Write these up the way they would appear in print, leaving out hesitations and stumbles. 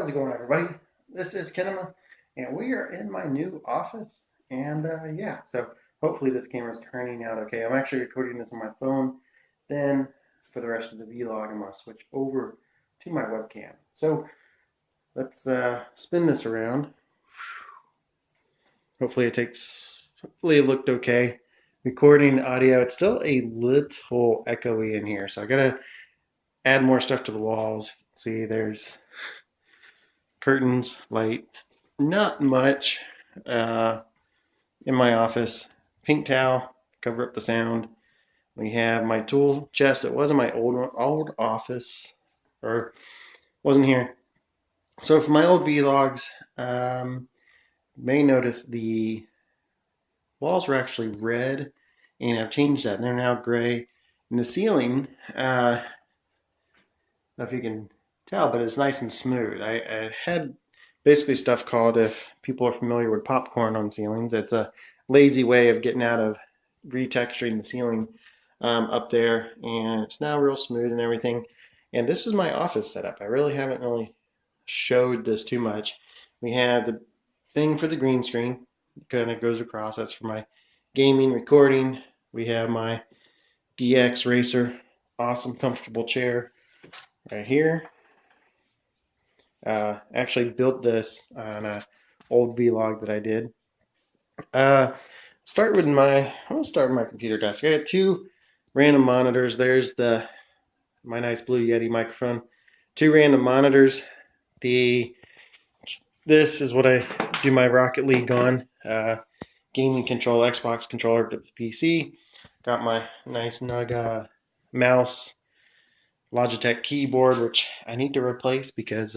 How's it going, everybody? This is Kinema, and we are in my new office. And yeah, so hopefully this camera is turning out okay. I'm actually recording this on my phone. Then for the rest of the vlog, I'm going to switch over to my webcam. So let's spin this around. Hopefully it looked okay. Recording audio, it's still a little echoey in here, so I gotta add more stuff to the walls. See, there's curtains, light, not much uh, in my office. Pink towel, cover up the sound. We have my tool chest. It wasn't my old office, or wasn't here. So for my old vlogs, may notice the walls were actually red, and I've changed that. They're now gray. And the ceiling, I don't know if you can tell, but it's nice and smooth. I had basically stuff called, if people are familiar with popcorn on ceilings, it's a lazy way of getting out of retexturing the ceiling up there, and it's now real smooth and everything. And this is my office setup. I haven't really showed this too much. We have the thing for the green screen, kind of goes across. That's for my gaming, recording. We have my DX Racer, awesome, comfortable chair right here. Actually built this on an old vlog that I did. I'm gonna start with my computer desk. I got two random monitors. There's my nice Blue Yeti microphone. Two random monitors. This is what I do my Rocket League on. Gaming control, Xbox controller to the PC. Got my nice Nug mouse, Logitech keyboard, which I need to replace because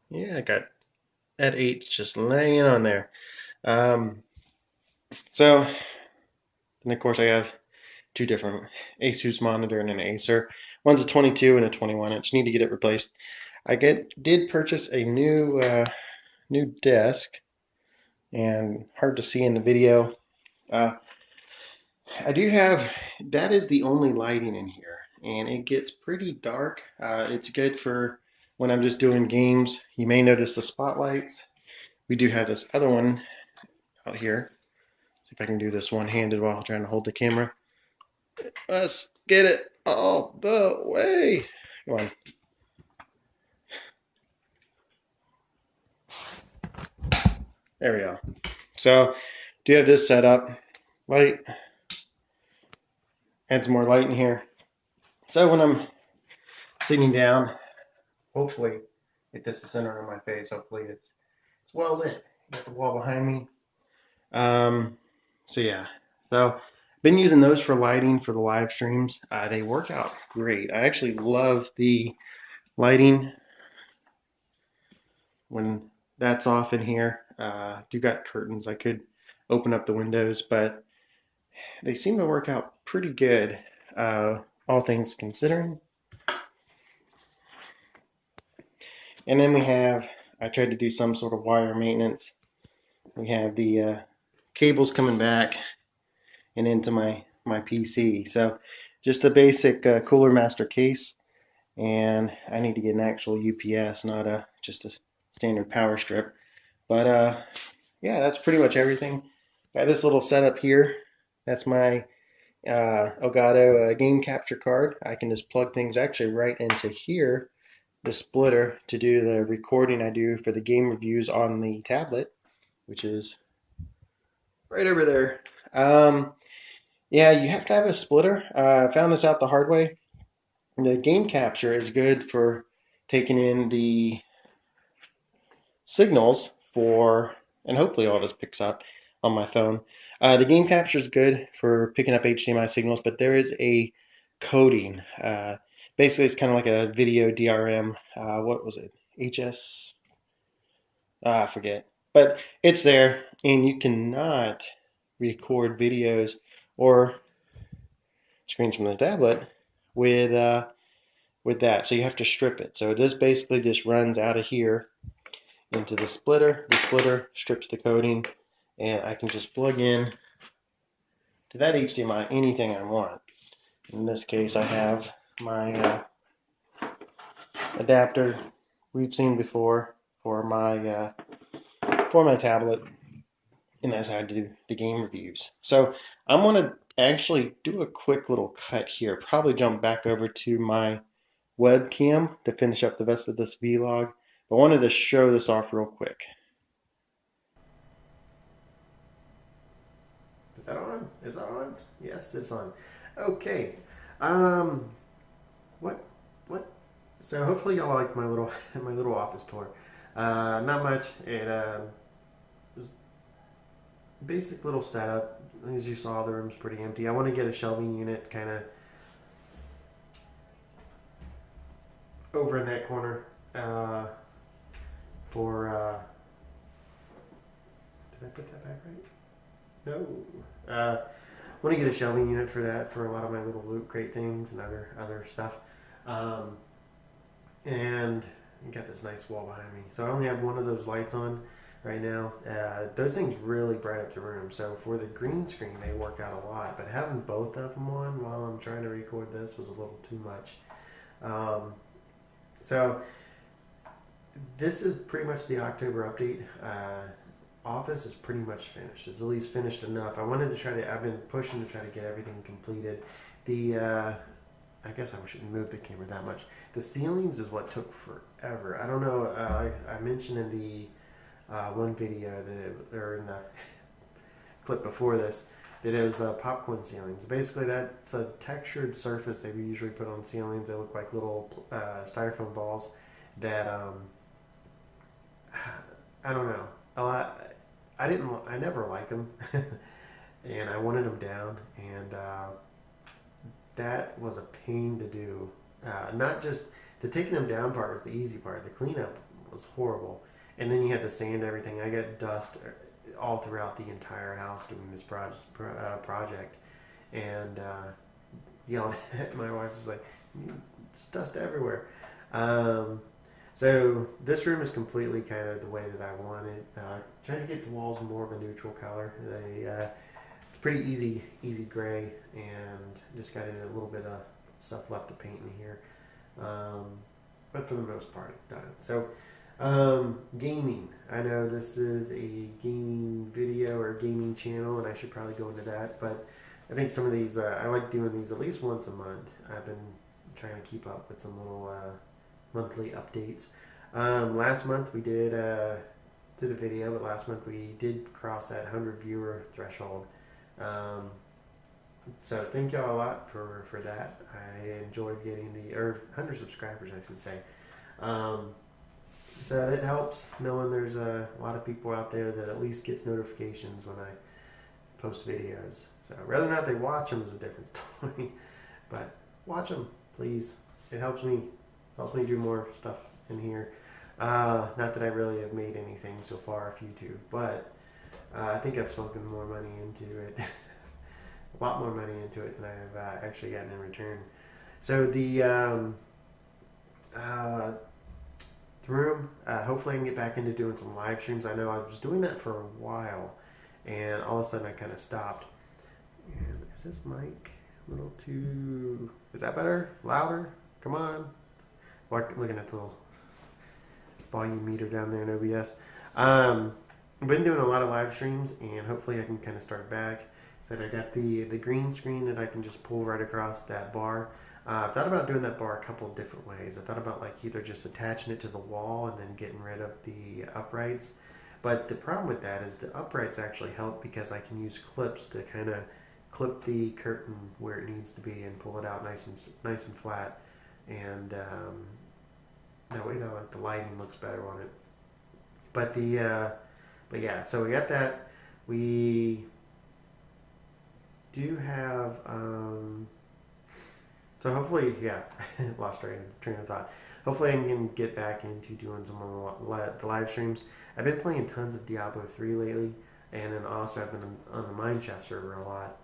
yeah, I got that 8 just laying on there. Um, so, and of course I have two different Asus monitor and an Acer. One's a 22 and a 21 inch. Need to get it replaced. Did purchase a new desk, and hard to see in the video. Uh, I do have, that is the only lighting in here, and it gets pretty dark. It's good for when I'm just doing games. You may notice the spotlights. We do have this other one out here. See if I can do this one-handed while trying to hold the camera. Let's get it all the way. Come on. There we go. So, do have this set up. Light. Add some more light in here. So when I'm sitting down, hopefully, get this the center of my face. Hopefully it's well lit. Got the wall behind me. So yeah. So been using those for lighting for the live streams. They work out great. I actually love the lighting when that's off in here. Do got curtains. I could open up the windows, but they seem to work out pretty good, all things considering. And then I tried to do some sort of wire maintenance. We have the cables coming back and into my PC. So just a basic Cooler Master case, and I need to get an actual UPS, not just a standard power strip. But yeah, that's pretty much everything. Got this little setup here. That's my Elgato game capture card. I can just plug things actually right into here, the splitter, to do the recording I do for the game reviews on the tablet, which is right over there. Yeah, you have to have a splitter. I found this out the hard way. The game capture is good for taking in the signals for, and hopefully all this picks up on my phone. The game capture is good for picking up HDMI signals, but there is a coding. Basically, it's kind of like a video DRM. What was it? HS? I forget. But it's there, and you cannot record videos or screens from the tablet with that. So you have to strip it. So this basically just runs out of here into the splitter. The splitter strips the coding, and I can just plug in to that HDMI anything I want. In this case, I have my adapter we've seen before for my tablet, and that's how I do the game reviews. So I'm gonna actually do a quick little cut here. Probably jump back over to my webcam to finish up the rest of this vlog. But I wanted to show this off real quick. Is that on? Is that on? Yes, it's on. Okay. Um, what? What? So hopefully y'all like my little my little office tour. Not much. It was basic little setup. As you saw, the room's pretty empty. I want to get a shelving unit kind of over in that corner for. Did I put that back right? No. I want to get a shelving unit for that for a lot of my little loot crate things and other stuff. Um, and got this nice wall behind me. So I only have one of those lights on right now. Those things really bright up the room. So for the green screen, they work out a lot. But having both of them on while I'm trying to record this was a little too much. So this is pretty much the October update. Office is pretty much finished. It's at least finished enough. I've been pushing to try to get everything completed. I guess I shouldn't move the camera that much. The ceilings is what took forever. I don't know. I mentioned in the one video or in the clip before this, that it was popcorn ceilings. Basically, that's a textured surface they usually put on ceilings. They look like little styrofoam balls that I don't know. I never liked them, and I wanted them down, and that was a pain to do. Not just the taking them down part was the easy part. The cleanup was horrible, and then you had to sand everything. I got dust all throughout the entire house doing this project, and yelling at my wife was like, "It's dust everywhere." So this room is completely kind of the way that I want it. Trying to get the walls more of a neutral color. It's pretty easy gray, and just got a little bit of stuff left to paint in here. But for the most part, it's done. So gaming. I know this is a gaming video or gaming channel, and I should probably go into that. But I think some of these, I like doing these at least once a month. I've been trying to keep up with some little monthly updates. Last month we did a video, but last month we did cross that 100 viewer threshold. So thank y'all a lot for that. I enjoyed getting 100 subscribers, I should say. So it helps knowing there's a lot of people out there that at least gets notifications when I post videos. So whether or not they watch them is a different story, but watch them, please. It helps me do more stuff in here. Not that I really have made anything so far off YouTube, but I think I've sunken more money into it, a lot more money into it than I've actually gotten in return. So the room, hopefully I can get back into doing some live streams. I know I was doing that for a while, and all of a sudden I kind of stopped. And is this mic a little too... Is that better? Louder? Come on. Looking at the little volume meter down there in OBS. I've been doing a lot of live streams, and hopefully I can kind of start back. So I got the green screen that I can just pull right across that bar. I've thought about doing that bar a couple of different ways. I thought about like either just attaching it to the wall and then getting rid of the uprights. But the problem with that is the uprights actually help because I can use clips to kind of clip the curtain where it needs to be and pull it out nice and flat. And that way the lighting looks better on it. But yeah, so we got that. We do have so hopefully, yeah, lost train of thought. Hopefully I can get back into doing some of the live streams. I've been playing tons of Diablo 3 lately, and then also I've been on the Minecraft server a lot.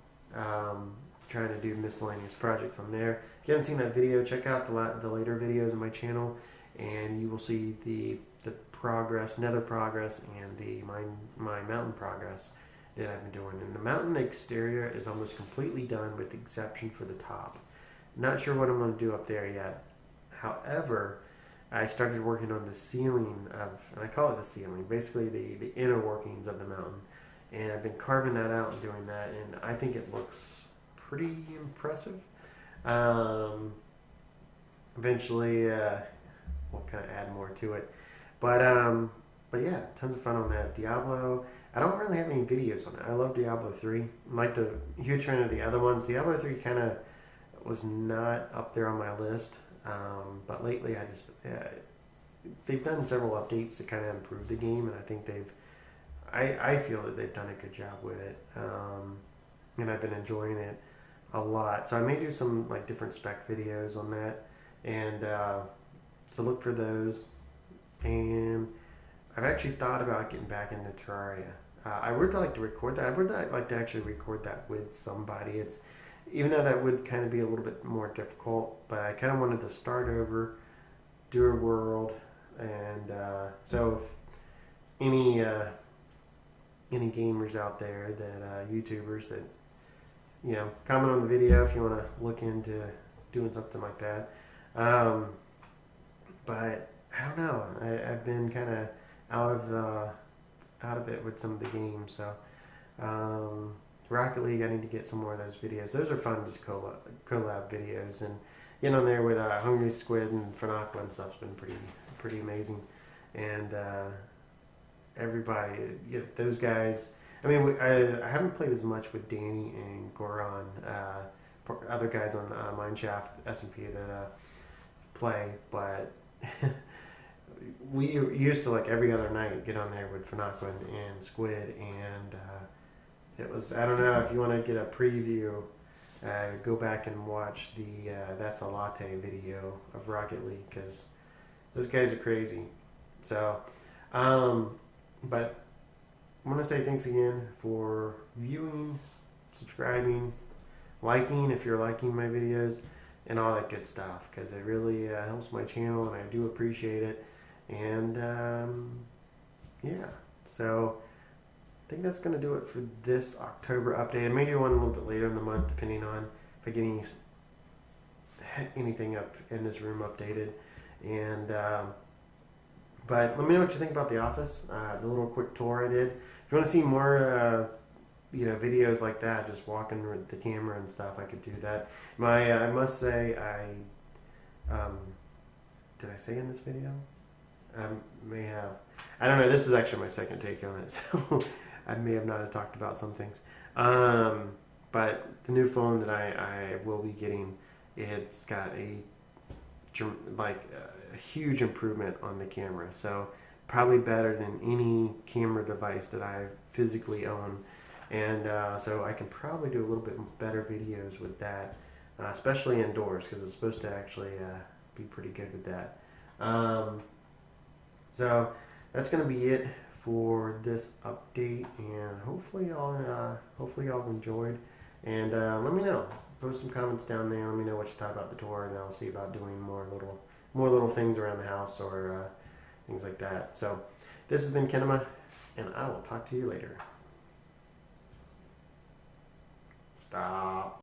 Trying to do miscellaneous projects on there. If you haven't seen that video, check out the later videos on my channel, and you will see the progress, nether progress, and my mountain progress that I've been doing. And the mountain exterior is almost completely done with the exception for the top. Not sure what I'm going to do up there yet. However, I started working on the ceiling of, and I call it the ceiling, basically the inner workings of the mountain. And I've been carving that out and doing that, and I think it looks pretty impressive. Um, Eventually, we'll kind of add more to it. But um, but yeah, tons of fun on that. Diablo. I don't really have any videos on it. I love Diablo 3. I'm like the huge fan of the other ones. Diablo 3 kind of was not up there on my list. But lately, they've done several updates to kind of improve the game, and I think I feel that they've done a good job with it, and I've been enjoying it a lot. So I may do some like different spec videos on that, and so look for those. And I've actually thought about getting back into Terraria. I would like to record that. I would like to actually record that with somebody. It's even though that would kind of be a little bit more difficult, but I kind of wanted to start over, do a world, and so if any gamers out there that YouTubers that comment on the video if you want to look into doing something like that. Um, but I don't know. I've been kind of out of out of it with some of the games. So Rocket League, I need to get some more of those videos. Those are fun, just collab videos, and getting on there with Hungry Squid and Fanakwa and stuff's been pretty amazing. And everybody, those guys. I mean, I haven't played as much with Danny and Goran, other guys on Mineshaft SMP that play, but we used to like every other night get on there with Fanakwa and Squid, and it was, I don't know if you want to get a preview, go back and watch the That's a Latte video of Rocket League, because those guys are crazy. So, but I want to say thanks again for viewing, subscribing, liking if you're liking my videos, and all that good stuff, because it really helps my channel, and I do appreciate it. And yeah, so I think that's going to do it for this October update. I may do one a little bit later in the month, depending on if I get anything up in this room updated. And but let me know what you think about The Office, the little quick tour I did. If you want to see more videos like that, just walking with the camera and stuff, I could do that. I must say, did I say in this video? I may have. I don't know. This is actually my second take on it, so I may have not have talked about some things. But the new phone that I will be getting, it's got a huge improvement on the camera. So probably better than any camera device that I physically own. And so I can probably do a little bit better videos with that, especially indoors, because it's supposed to actually be pretty good with that. So that's going to be it for this update, and hopefully y'all enjoyed. And let me know. Post some comments down there. Let me know what you thought about the tour, and I'll see about doing more little things around the house, or things like that. So this has been Kinema, and I will talk to you later. Stop.